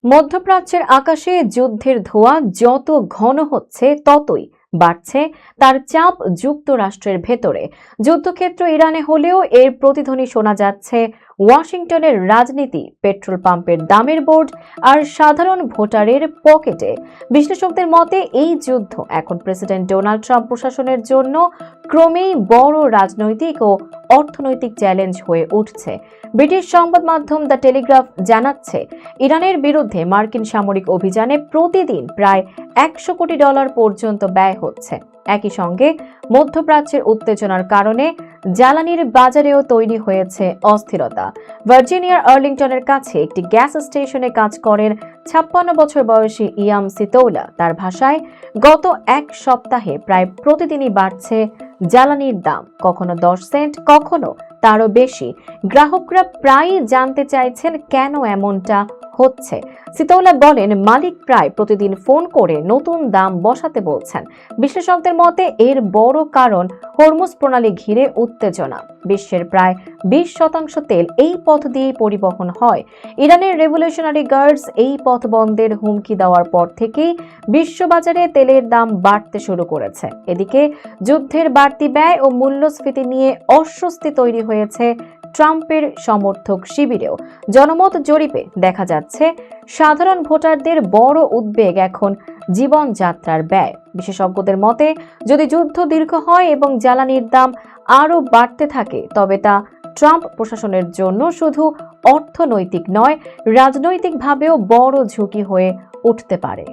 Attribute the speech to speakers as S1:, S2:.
S1: মধ্যপ্রাচ্যের আকাশে যুদ্ধের ধোঁয়া যত ঘন হচ্ছে ততই বাড়ছে তার চাপ যুক্তরাষ্ট্রের ভেতরে। যুদ্ধক্ষেত্র ইরানে হলেও এর প্রতিধ্বনি শোনা যাচ্ছে ওয়াশিংটনের রাজনীতি, পেট্রোল পাম্পের দামের বোর্ড আর সাধারণ ভোটারের পকেটে। বিশ্লেষকদের মতে এই যুদ্ধ এখন প্রেসিডেন্ট ডোনাল্ড ট্রাম্প প্রশাসনের জন্য ক্রমেই বড় রাজনৈতিক ও অর্থনৈতিক চ্যালেঞ্জ হয়ে উঠছে। ব্রিটিশ সংবাদ মাধ্যম দ্য টেলিগ্রাফ জানাচ্ছে, ইরানের বিরুদ্ধে মার্কিন সামরিক অভিযানে প্রতিদিন প্রায় $100 কোটি পর্যন্ত ব্যয় হচ্ছে। একই সঙ্গে মধ্যপ্রাচ্যের উত্তেজনার কারণে জ্বালানির বাজারেও তৈরি হয়েছে অস্থিরতা। ভার্জিনিয়ার আর্লিংটনের কাছে একটি গ্যাস স্টেশনে কাজ করেন 56 বছর বয়সী ইয়াম সিতৌলা। তার ভাষায়, গত এক সপ্তাহে প্রায় প্রতিদিনই বাড়ছে জ্বালানির দাম, কখনো 10 সেন্ট, কখনো তারও বেশি। গ্রাহকরা প্রায়ই জানতে চাইছেন কেন এমনটা হচ্ছে। সিতৌলা বলেন, মালিক প্রায় প্রতিদিন ফোন করে নতুন দাম বসাতে বলছেন। বিশ্লেষকদের মতে এর বড় কারণ হরমুজ প্রণালী ঘিরে উত্তেজনা। বিশ্বের প্রায় 20% তেল এই পথ দিয়েই পরিবহন হয়। ইরানের রেভলিউশনারি গার্ডস এই পথ বন্ধের হুমকি দেওয়ার পর থেকেই বিশ্ববাজারে তেলের দাম বাড়তে শুরু করেছে। এদিকে যুদ্ধের বাড়তি ব্যয় ও মূল্যস্ফীতি নিয়ে অস্বস্তি তৈরি হয়েছে ট্রাম্পের সমর্থক শিবিরেও। জনমত জরিপে দেখা যাচ্ছে, সাধারণ ভোটারদের বড় উদ্বেগ এখন জীবনযাত্রার ব্যয়। বিশেষজ্ঞদের মতে, যদি যুদ্ধ দীর্ঘ হয় এবং জ্বালানির দাম আরও বাড়তে থাকে, তবে তা ট্রাম্প প্রশাসনের জন্য শুধু অর্থনৈতিক নয়, রাজনৈতিকভাবেও বড় ঝুঁকি হয়ে উঠতে পারে।